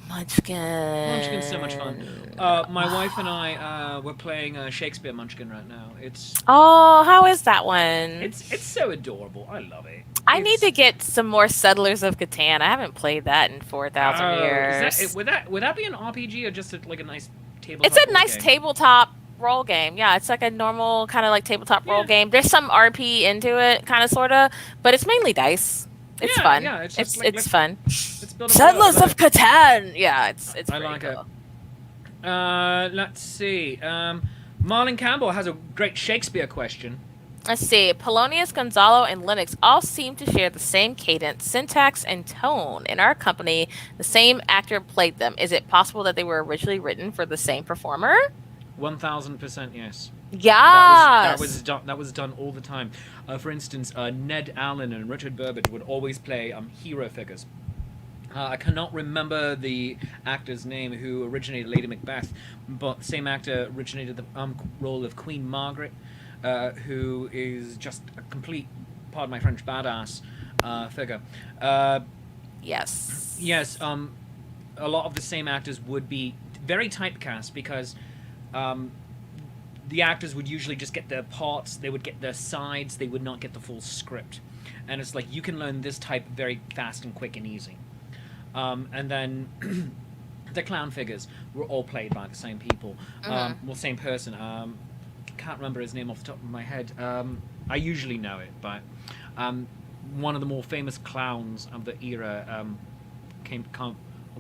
Speaker 1: Munchkin's so much fun. My wife and I we're playing Shakespeare Munchkin right now.
Speaker 3: How is that one?
Speaker 1: It's so adorable. I love it.
Speaker 3: I need to get some more Settlers of Catan. I haven't played that in 4,000 years.
Speaker 1: Would that be an RPG or just like a nice tabletop?
Speaker 3: It's a nice tabletop role game. Yeah, it's like a normal kind of like tabletop role game. There's some RP into it, kind of sorta, but it's mainly dice. It's fun. Yeah, it's fun. Settlers of Catan. Yeah, it's
Speaker 1: I like cool. It. Let's see. Marlon Campbell has a great Shakespeare question.
Speaker 3: Let's see. Polonius, Gonzalo, and Linux all seem to share the same cadence, syntax, and tone. In our company, the same actor played them. Is it possible that they were originally written for the same performer?
Speaker 1: 1000% yes.
Speaker 3: Yeah.
Speaker 1: That was done all the time. For instance, Ned Allen and Richard Burbage would always play hero figures. I cannot remember the actor's name who originated Lady Macbeth, but the same actor originated the role of Queen Margaret, who is just a complete, pardon my French, badass figure.
Speaker 3: Yes.
Speaker 1: Yes. A lot of the same actors would be very typecast because the actors would usually just get their parts, they would get their sides, they would not get the full script. And it's like, you can learn this type very fast and quick and easy. And then the clown figures were all played by the same people. Same person. Can't remember his name off the top of my head. I usually know it, but one of the more famous clowns of the era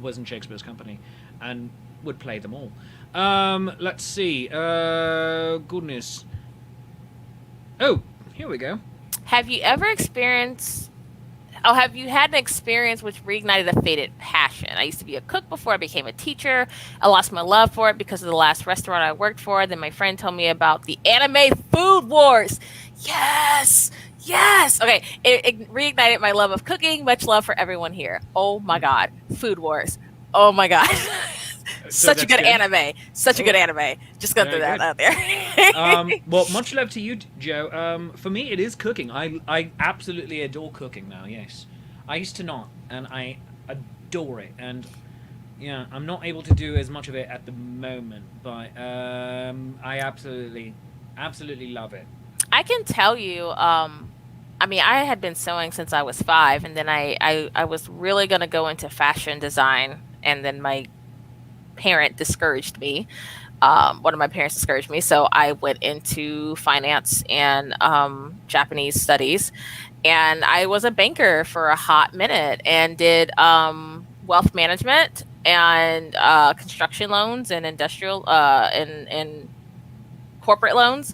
Speaker 1: was in Shakespeare's company and would play them all. Let's see. Goodness. Oh, here we go.
Speaker 3: Have you had an experience which reignited a faded passion? I used to be a cook before I became a teacher. I lost my love for it because of the last restaurant I worked for. Then my friend told me about the anime Food Wars. Yes! Okay, it reignited my love of cooking. Much love for everyone here. Oh my God. Food Wars. Oh my God. Such a good anime. Such a good anime. Just gonna throw that out there.
Speaker 1: Well, much love to you, Joe. For me, it is cooking. I absolutely adore cooking now, yes. I used to not, and I adore it. And, yeah, I'm not able to do as much of it at the moment, but I absolutely love it.
Speaker 3: I can tell you, I had been sewing since I was 5, and then I was really going to go into fashion design, and then my parent discouraged me. One of my parents discouraged me, so I went into finance and Japanese studies, and I was a banker for a hot minute and did wealth management and construction loans and industrial and corporate loans.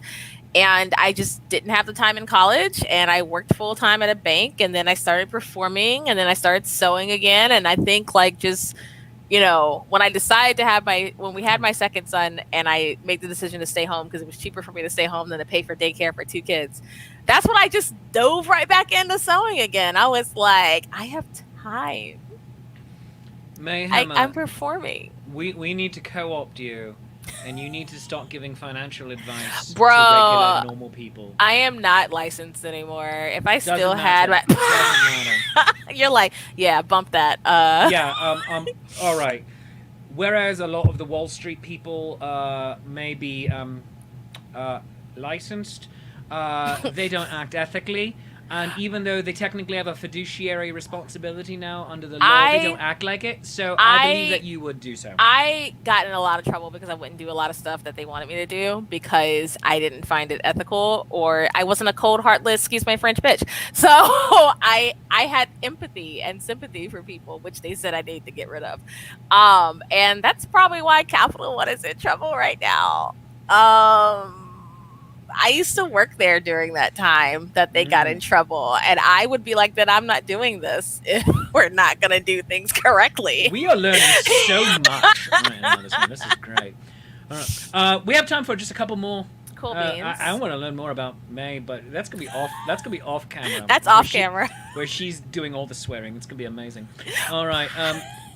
Speaker 3: And I just didn't have the time in college, and I worked full time at a bank, and then I started performing, and then I started sewing again. And I think when I decided to when we had my second son, and I made the decision to stay home because it was cheaper for me to stay home than to pay for daycare for 2 kids. That's when I just dove right back into sewing again. I was like, I have time.
Speaker 1: Mayhem,
Speaker 3: I'm performing.
Speaker 1: We need to co-opt you. And you need to start giving financial advice to
Speaker 3: Bro,
Speaker 1: regular normal people.
Speaker 3: I am not licensed anymore. If I
Speaker 1: Doesn't
Speaker 3: still
Speaker 1: matter.
Speaker 3: had my... You're like, yeah, bump that.
Speaker 1: Yeah, all right. whereas a lot of the Wall Street people may be licensed, they don't act ethically. And even though they technically have a fiduciary responsibility now under the law, they don't act like it. So I believe that you would do so.
Speaker 3: I got in a lot of trouble because I wouldn't do a lot of stuff that they wanted me to do because I didn't find it ethical, or I wasn't a cold, heartless, excuse my French, bitch. So I had empathy and sympathy for people, which they said I need to get rid of. And that's probably why Capital One is in trouble right now. I used to work there during that time that they got in trouble, and I would be like, "That I'm not doing this if we're not going to do things correctly."
Speaker 1: We are learning so much right now. This is great. We have time for just a couple more.
Speaker 3: Cool beans.
Speaker 1: I want to learn more about May, but that's gonna be off. That's gonna be off camera.
Speaker 3: That's off camera.
Speaker 1: Where she's doing all the swearing. It's gonna be amazing. All right,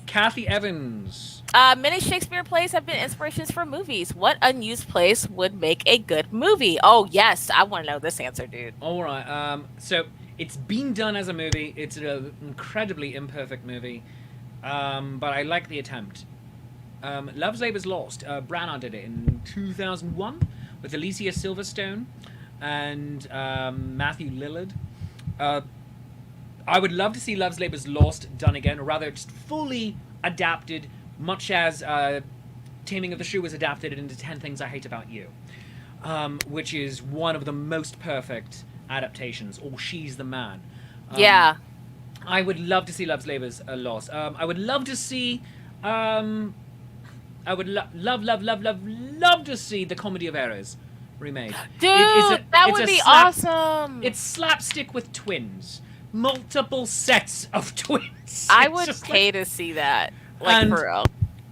Speaker 1: Kathy Evans.
Speaker 3: Many Shakespeare plays have been inspirations for movies. What unused place would make a good movie? Oh, yes. I want to know this answer, dude.
Speaker 1: All right. So it's been done as a movie. It's an incredibly imperfect movie, but I like the attempt. Love's Labour's Lost. Branagh did it in 2001 with Alicia Silverstone and Matthew Lillard. I would love to see Love's Labour's Lost done again, or rather just fully adapted, much as Taming of the Shrew was adapted into 10 Things I Hate About You, which is one of the most perfect adaptations, or She's the Man.
Speaker 3: Yeah.
Speaker 1: I would love to see Love's Labour's Lost. I would love to see... I would love to see The Comedy of Errors remade.
Speaker 3: Dude, that would be awesome.
Speaker 1: It's slapstick with twins. Multiple sets of twins.
Speaker 3: I would pay to see that. Like, for real.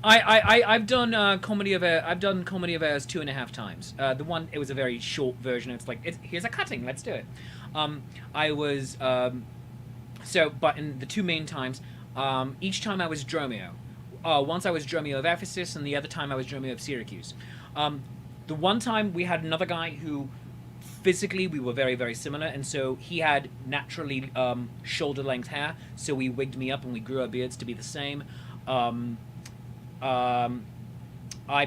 Speaker 1: I've done Comedy of Errors 2.5 times. The one, it was a very short version. It's like, here's a cutting, let's do it. But in the two main times, each time I was Dromio. Once I was Dromio of Ephesus, and the other time I was Dromio of Syracuse. The one time we had another guy who, physically, we were very, very similar, and so he had naturally shoulder-length hair, so we wigged me up and we grew our beards to be the same. I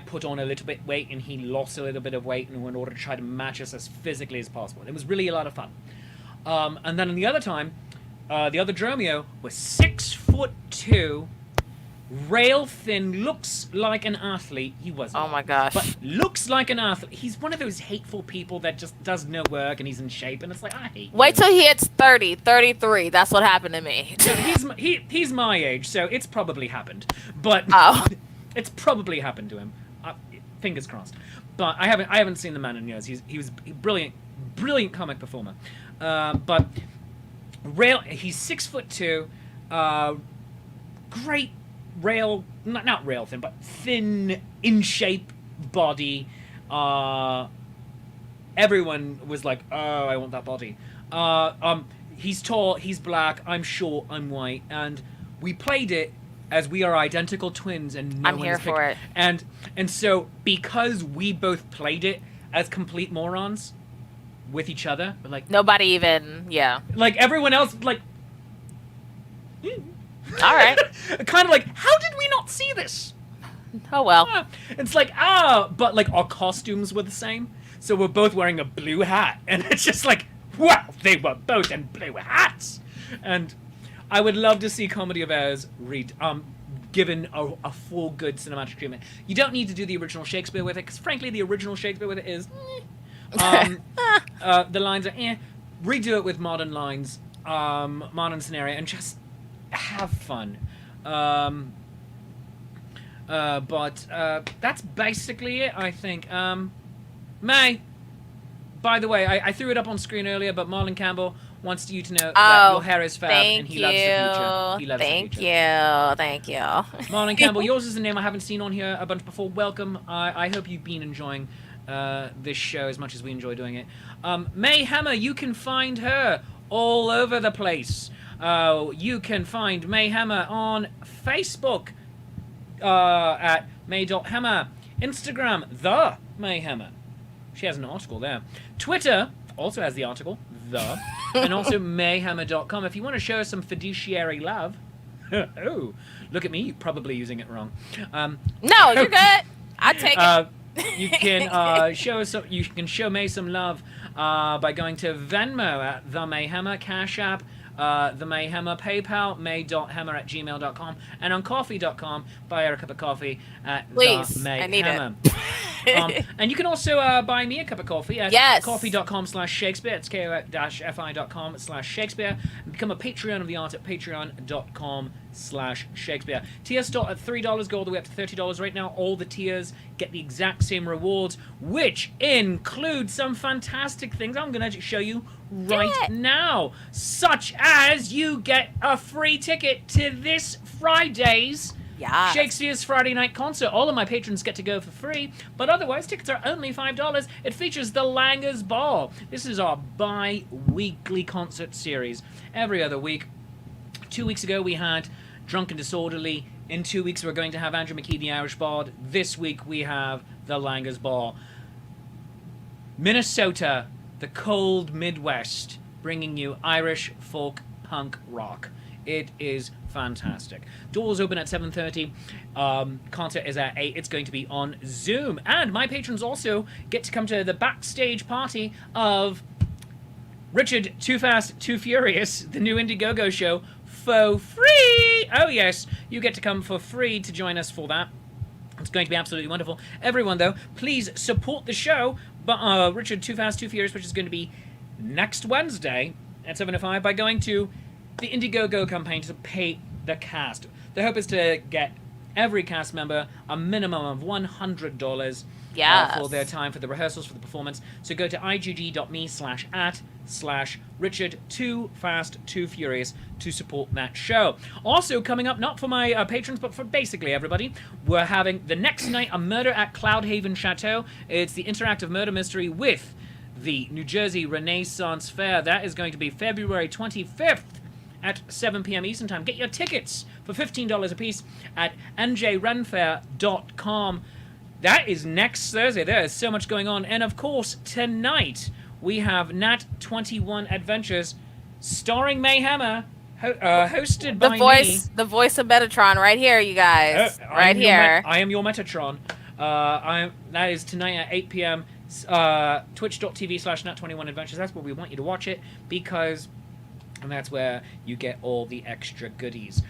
Speaker 1: put on a little bit weight, and he lost a little bit of weight in order to try to match us as physically as possible. It was really a lot of fun. And then the other time, the other Dromio was 6'2", rail thin, looks like an athlete. He wasn't.
Speaker 3: Oh my gosh.
Speaker 1: But looks like an athlete. He's one of those hateful people that just does no work and he's in shape, and it's like, I hate
Speaker 3: Wait till he hits 30, 33. That's what happened to me.
Speaker 1: So he's my age, so it's probably happened. But it's probably happened to him. Fingers crossed. But I haven't seen the man in years. He was a brilliant comic performer. But he's 6'2", great not rail thin, but thin, in shape body. Everyone was like, oh, I want that body. He's tall, he's black, I'm short, I'm white, and we played it as we are identical twins, and no
Speaker 3: I'm here for it.
Speaker 1: And so because we both played it as complete morons with each other, like
Speaker 3: nobody even, yeah.
Speaker 1: Like everyone else, like.
Speaker 3: All right.
Speaker 1: Kind of like, how did we not see this?
Speaker 3: Oh, well.
Speaker 1: It's like, but like our costumes were the same. So we're both wearing a blue hat. And it's just like, wow, they were both in blue hats. And I would love to see Comedy of Errors given a full good cinematic treatment. You don't need to do the original Shakespeare with it, because frankly, the original Shakespeare with it is, the lines are, redo it with modern lines, modern scenario, and just have fun. But that's basically it, I think. May, by the way, I threw it up on screen earlier, but Marlon Campbell wants you to know that your hair is fab and he loves the future. He loves the future.
Speaker 3: Thank you.
Speaker 1: Marlon Campbell, yours is a name I haven't seen on here a bunch before. Welcome. I hope you've been enjoying this show as much as we enjoy doing it. May Hammer, you can find her all over the place. You can find May Hammer on Facebook at May.Hammer. Instagram, The May Hammer. She has an article there. Twitter also has the article, The, and also mayhammer.com. If you want to show us some fiduciary love, Oh, look at me, probably using it wrong.
Speaker 3: No, you're good. I take it.
Speaker 1: You can you can show May some love by going to Venmo at the Mayhemmer, Cash App, the Mayhemmer, PayPal, may.hemmer@gmail.com, and on coffee.com, buy her a cup of coffee at
Speaker 3: Please,
Speaker 1: the Mayhemmer.
Speaker 3: I need it.
Speaker 1: And you can also buy me a cup of coffee at coffee.com/Shakespeare. It's ko-fi.com/Shakespeare. And become a Patreon of the art at patreon.com/Shakespeare. Tiers start at $3, go all the way up to $30 right now. All the tiers get the exact same rewards, which include some fantastic things I'm going to show you right now. Such as you get a free ticket to this Friday's Shakespeare's Friday night concert. All of my patrons get to go for free, but otherwise tickets are only $5. It features the Langers Ball. This is our bi-weekly concert series. Every other week. 2 weeks ago we had Drunk and Disorderly. In 2 weeks we're going to have Andrew McKee, the Irish Bard. This week we have the Langers Ball. Minnesota, the cold Midwest, bringing you Irish folk punk rock. It is fantastic. Doors open at 7:30. Concert is at 8. It's going to be on Zoom. And my patrons also get to come to the backstage party of Richard Too Fast, Too Furious, the new Indiegogo show, for free. Oh, yes. You get to come for free to join us for that. It's going to be absolutely wonderful. Everyone, though, please support the show. But Richard Too Fast, Too Furious, which is going to be next Wednesday at 7:05, by going to the Indiegogo campaign to pay the cast. The hope is to get every cast member a minimum of $100 for their time for the rehearsals, for the performance. So go to igg.me/@/Richard Too Fast, Too Furious to support that show. Also coming up, not for my patrons, but for basically everybody, we're having the next night a murder at Cloudhaven Chateau. It's the interactive murder mystery with the New Jersey Renaissance Fair. That is going to be February 25th. At 7 p.m. Eastern Time. Get your tickets for $15 a piece at njrenfair.com. That is next Thursday. There is so much going on. And of course, tonight we have Nat 21 Adventures starring Mayhemmer, hosted by me.
Speaker 3: The voice of Metatron right here, you guys. Right here.
Speaker 1: I am your Metatron. That is tonight at 8 p.m. Twitch.tv/Nat21Adventures. That's where we want you to watch it, because... and that's where you get all the extra goodies.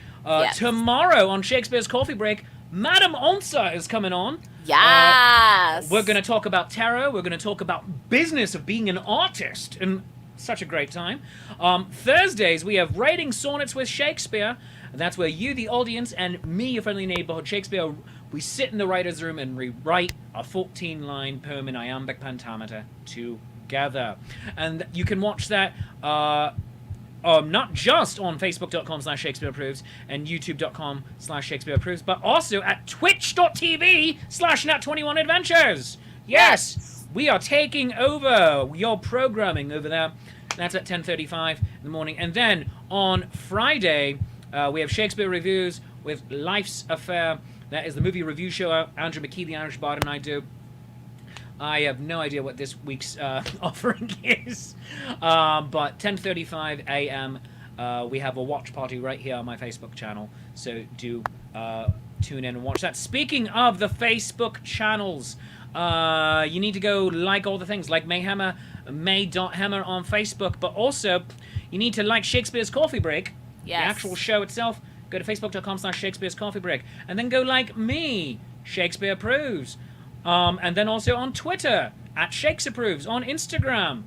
Speaker 1: Tomorrow on Shakespeare's Coffee Break, Madame Onsa is coming on.
Speaker 3: Yes!
Speaker 1: We're going to talk about tarot. We're going to talk about business of being an artist. And such a great time. Thursdays, we have Writing Sonnets with Shakespeare. That's where you, the audience, and me, your friendly neighborhood Shakespeare, we sit in the writer's room and rewrite a 14-line poem in iambic pentameter together. And you can watch that... not just on facebook.com/Shakespeare Approves and youtube.com/Shakespeare Approves, but also at twitch.tv/Nat21Adventures. Yes, we are taking over your programming over there. That's at 10:35 in the morning. And then on Friday, we have Shakespeare Reviews with Life's Affair. That is the movie review show Andrew McKee, the Irish Bard, and I do. I have no idea what this week's offering is. But 10:35 a.m. We have a watch party right here on my Facebook channel. So do tune in and watch that. Speaking of the Facebook channels, you need to go like all the things, like Mayhemmer, may.hemmer on Facebook. But also, you need to like Shakespeare's Coffee Break, the actual show itself. Go to facebook.com/Shakespeare's Coffee Break. And then go like me, Shakespeare Approves. And then also on Twitter, at Shakes Approves, on Instagram,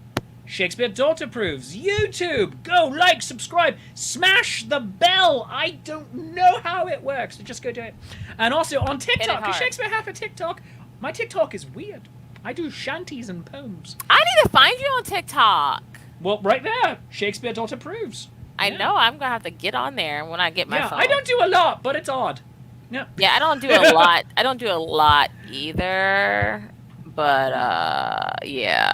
Speaker 1: Shakespeare Daughter Approves, YouTube, go like, subscribe, smash the bell. I don't know how it works, so just go do it. And also on TikTok, because Shakespeare have a TikTok. My TikTok is weird. I do shanties and poems.
Speaker 3: I need to find you on TikTok.
Speaker 1: Well, right there, Shakespeare Daughter Approves.
Speaker 3: I know, I'm going to have to get on there when I get my phone.
Speaker 1: I don't do a lot, but it's odd.
Speaker 3: Yeah, I don't do a lot. I don't do a lot either, but yeah.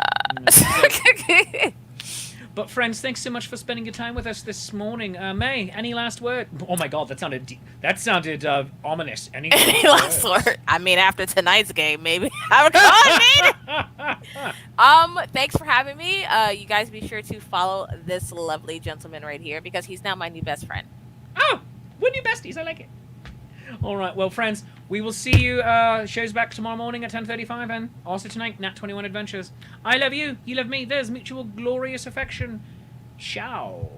Speaker 1: But friends, thanks so much for spending your time with us this morning. May, any last word? Oh my God, that sounded ominous. Any last
Speaker 3: word? I mean, after tonight's game, maybe. Thanks for having me. You guys be sure to follow this lovely gentleman right here, because he's now my new best friend.
Speaker 1: Oh, We're new besties. I like it. All right, well, friends, we will see you. Show's back tomorrow morning at 10:35, and also tonight, Nat 21 Adventures. I love you. You love me. There's mutual glorious affection. Ciao.